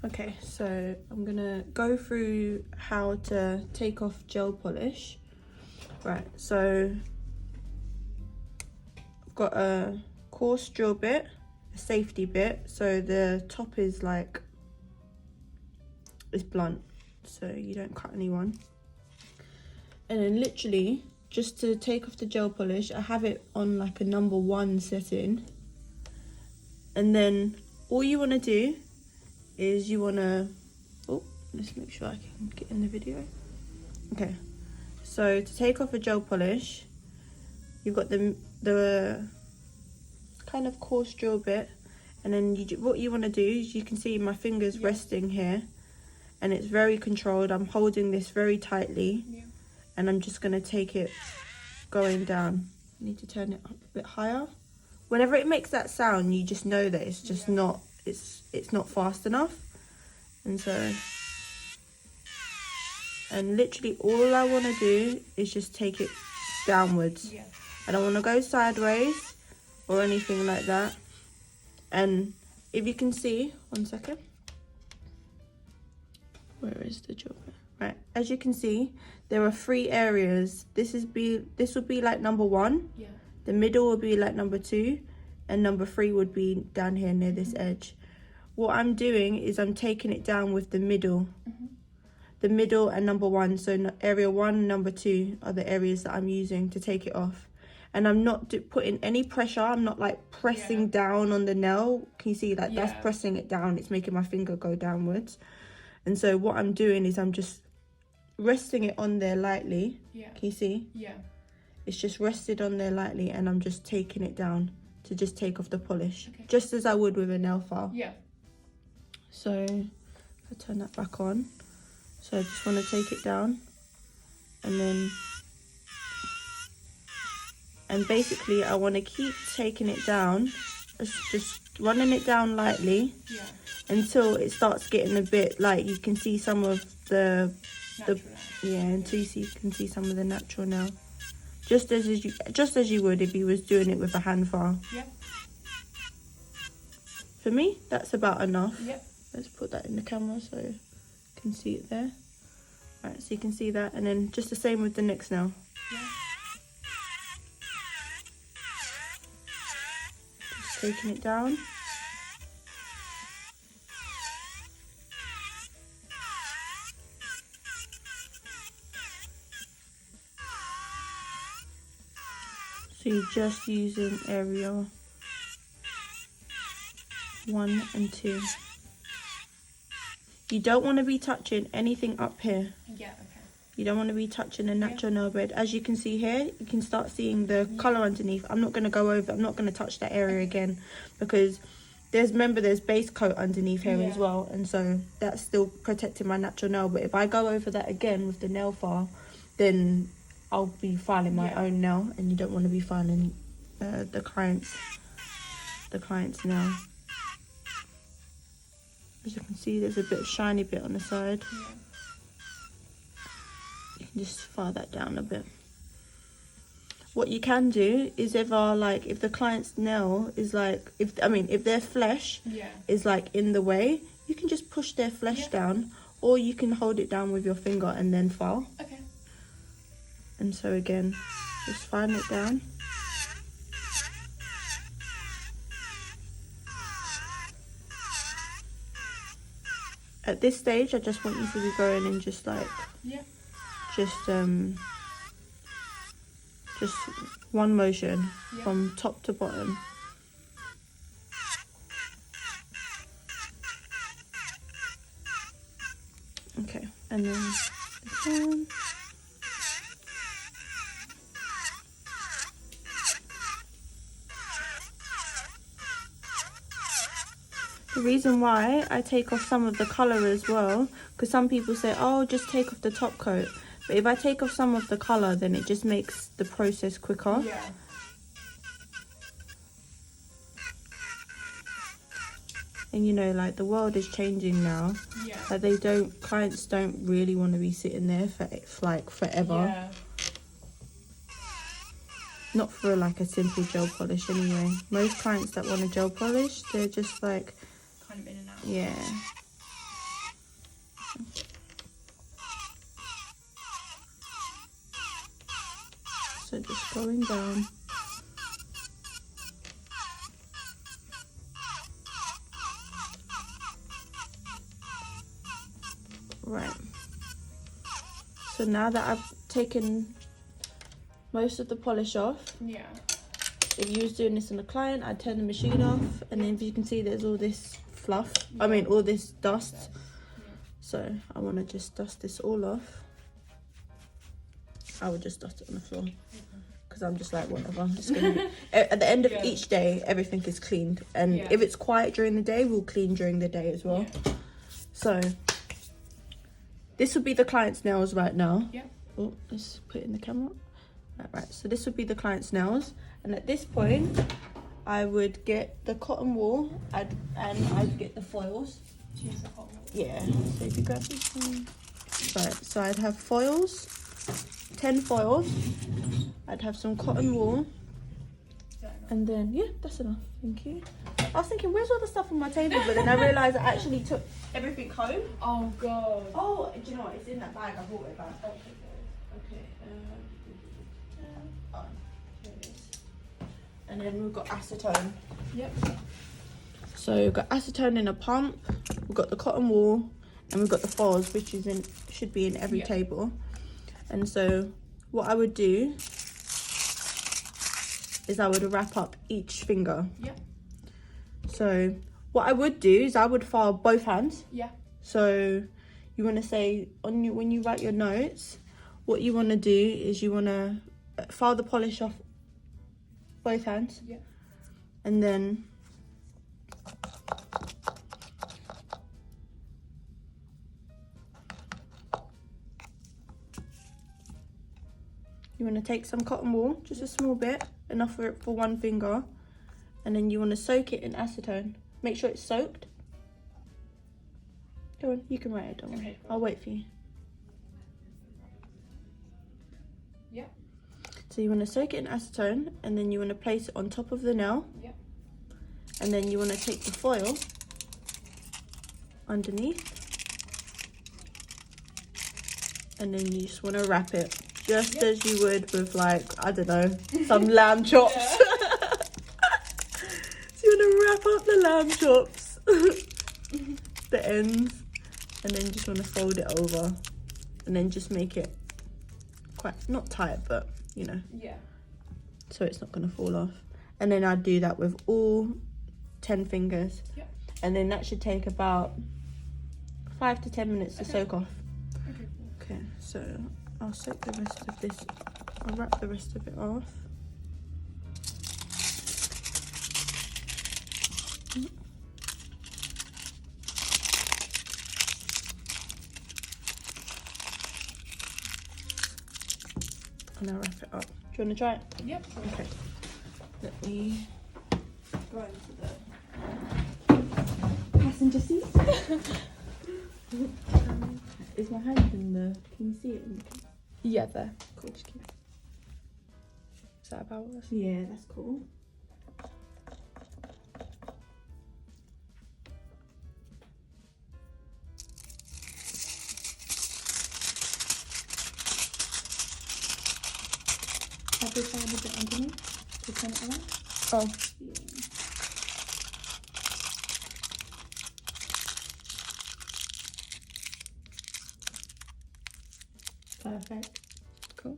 Okay, so I'm gonna go through how to take off gel polish. Right, so I've got a coarse drill bit, a safety bit, so the top is like, it's blunt, so you don't cut anyone. And then literally, just to take off the gel polish, I have it on like a number 1 setting. And then all you wanna do is you wanna, oh, let's make sure I can get in the video. Okay, so to take off a gel polish, you've got the kind of coarse drill bit, and then what you want to do is, you can see my fingers resting here, and it's very controlled. I'm holding this very tightly, and I'm just going to take it going down. I need to turn it up a bit higher. Whenever it makes that sound, you just know that it's just not, it's not fast enough. And so, and literally all I want to do is just take it downwards. I don't want to go sideways or anything like that. And if you can see, 1 second, where is the job? Right, as you can see, there are 3 areas. This would be like number 1, the middle would be like number 2, and number 3 would be down here near this edge. What I'm doing is I'm taking it down with the middle. The middle and number 1, so area 1 and number 2 are the areas that I'm using to take it off. And I'm not putting any pressure. I'm not like pressing down on the nail. Can you see, like that's pressing it down, it's making my finger go downwards. And so what I'm doing is I'm just resting it on there lightly. Can you see? It's just rested on there lightly, and I'm just taking it down to just take off the polish, just as I would with a nail file. So I turn that back on. So I just want to take it down, and basically I want to keep taking it down, just running it down lightly until it starts getting a bit, like you can see some of the until you can see some of the natural nail, just as you would if you was doing it with a hand file. For me, that's about enough. Let's put that in the camera so you can see it there. Right, so you can see that, and then just the same with the next nail. Just taking it down. So you're just using area 1 and 2. You don't want to be touching anything up here. You don't want to be touching the natural nail bed. As you can see here, you can start seeing the colour underneath. I'm not going to go over, I'm not going to touch that area again, because there's base coat underneath here as well, and so that's still protecting my natural nail. But if I go over that again with the nail file, then I'll be filing my own nail, and you don't want to be filing the client's nail. As you can see, there's a bit of shiny bit on the side. You can just file that down a bit. What you can do is if the client's nail is like, if their flesh is like in the way, you can just push their flesh down, or you can hold it down with your finger and then file. And so again, just file it down. At this stage, I just want you to be going in just like, just one motion from top to bottom. Okay, and then this one. The reason why I take off some of the colour as well, because some people say, oh, just take off the top coat. But if I take off some of the colour, then it just makes the process quicker. And you know, like, the world is changing now. Like, clients don't really want to be sitting there for like forever. Not for like a simple gel polish anyway. Most clients that want a gel polish, they're just like, kind of in and out. So just going down. Right. So now that I've taken most of the polish off, if you was doing this on a client, I'd turn the machine off, and then if you can see there's all this fluff, all this dust. So I want to just dust this all off. I would just dust it on the floor because I'm just like, whatever. I'm just gonna at the end of each day, everything is cleaned, and if it's quiet during the day, we'll clean during the day as well. So this would be the client's nails right now. Oh, let's put it in the camera. Right, so this would be the client's nails, and at this point I would get the cotton wool and I'd get the foils. Yeah, so if you grab this one. Right, so I'd have foils, 10 foils, I'd have some cotton wool, and then that's enough, thank you. I was thinking, where's all the stuff on my table, but then I realised I actually took everything home. Oh god. Oh, do you know what, it's in that bag, I brought it back. Okay, oh, here it is. And then we've got acetone. So we've got acetone in a pump, we've got the cotton wool, and we've got the foils, which should be in every table. And so what I would do is I would wrap up each finger. So what I would do is I would file both hands. So you want to say when you write your notes, what you want to do is you want to file the polish off both hands. And then you want to take some cotton wool, just a small bit, enough for one finger, and then you want to soak it in acetone. Make sure it's soaked. Go on, you can write it, don't worry. Okay, cool. I'll wait for you. So you want to soak it in acetone, and then you want to place it on top of the nail. And then you want to take the foil underneath, and then you just want to wrap it just as you would with, like, I don't know, some lamb chops. So you want to wrap up the lamb chops, the ends, and then just want to fold it over, and then just make it quite, not tight, but you know, so it's not going to fall off. And then I'd do that with all 10 fingers, and then that should take about 5 to 10 minutes to soak off. Okay, so I'll soak the rest of this, I'll wrap the rest of it off. And I'll wrap it up. Do you want to try it? Okay. Let me go into the passenger seat. Is my hand in the... Can you see it? There. Cool. Is that about us? Yeah, that's cool. Have we found a bit underneath to turn it around? Oh. Yeah. Perfect. Cool.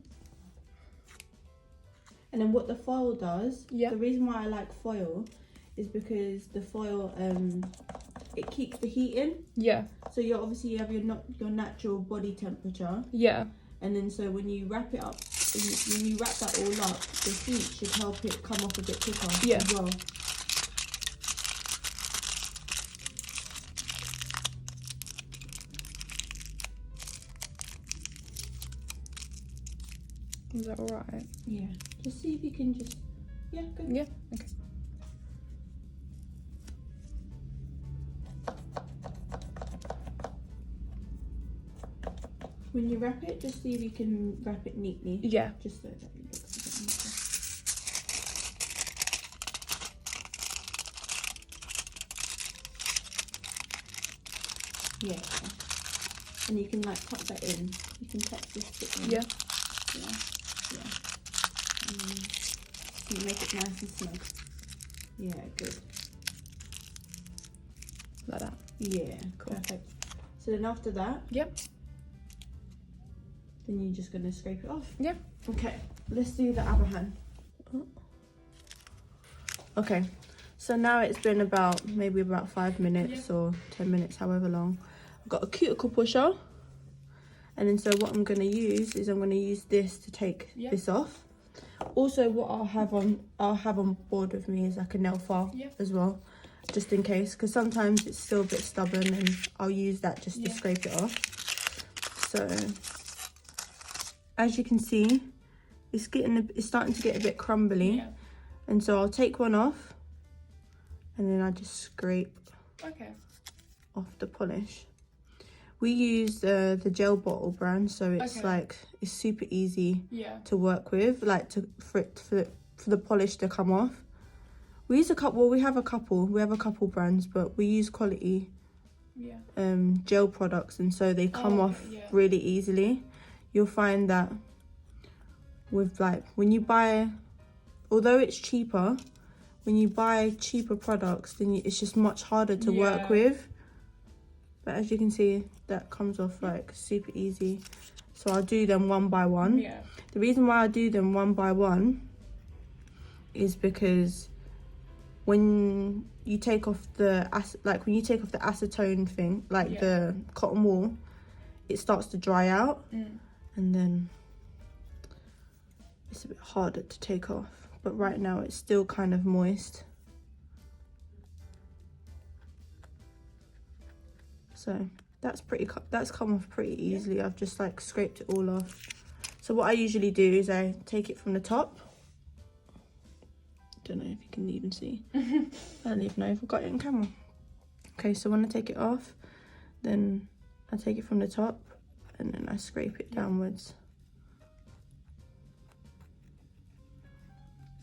And then what the foil does, Yeah. the reason why I like foil is because the foil, it keeps the heat in. Yeah. So you obviously have your natural body temperature, Yeah. and then so when you wrap it up, when you wrap that all up, the heat should help it come off a bit quicker as well. Is that alright? Yeah. Just see if you can just, yeah, good. Yeah. Okay. When you wrap it, just see if you can wrap it neatly. Yeah. Just so that it looks a bit neater. Yeah. And you can like tuck that in. You can tuck this bit in. Yeah. Yeah. You make it nice and snug. Yeah, good. Like that. Yeah, cool. Perfect. So then after that, Yep. then you're just gonna scrape it off. Yeah. Okay, let's do the other hand. Okay, so now it's been maybe about 5 minutes or 10 minutes, however long. I've got a cuticle pusher, and then so what I'm gonna use is I'm gonna use this to take this off. Also, what I'll have on board with me is like a nail file as well, just in case, because sometimes it's still a bit stubborn, and I'll use that just to scrape it off. So as you can see, it's starting to get a bit crumbly, and so I'll take one off, and then I just scrape off the polish. We use the gel bottle brand, so it's like it's super easy to work with, like for the polish to come off. We use a couple. We have a couple brands, but we use quality gel products, and so they come off really easily. You'll find that with like when you buy, although it's cheaper, when you buy cheaper products, then it's just much harder to work with. But as you can see, that comes off like super easy. So I'll do them one by one. The reason why I do them one by one is because when you take off the acetone thing, like the cotton wool, it starts to dry out, and then it's a bit harder to take off. But right now it's still kind of moist. So that's come off pretty easily. I've just like scraped it all off. So what I usually do is I take it from the top. Don't know if you can even see. I don't even know if I've got it in camera. Okay, so when I take it off, then I take it from the top, and then I scrape it downwards.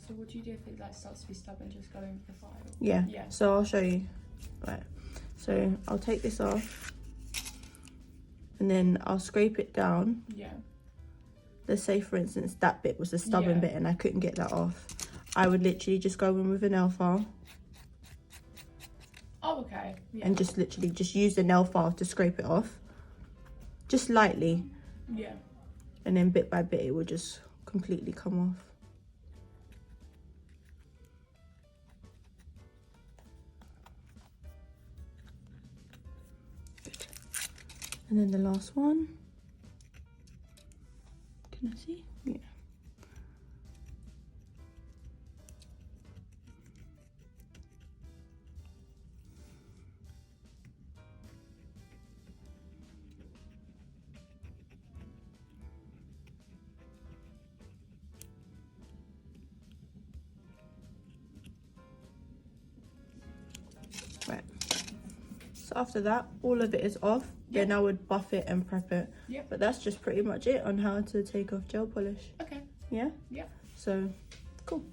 So what do you do if it like starts to be stubborn? Just go over the file? Yeah. So I'll show you. Right. So I'll take this off, and then I'll scrape it down. Let's say, for instance, that bit was the stubborn bit, and I couldn't get that off. I would literally just go in with a nail file. And just literally just use the nail file to scrape it off, just lightly. And then bit by bit, it will just completely come off. And then the last one. Can I see? Yeah. Right. So after that, all of it is off. Then I would buff it and prep it. But that's just pretty much it on how to take off gel polish. Okay. Yeah? Yeah. So, cool.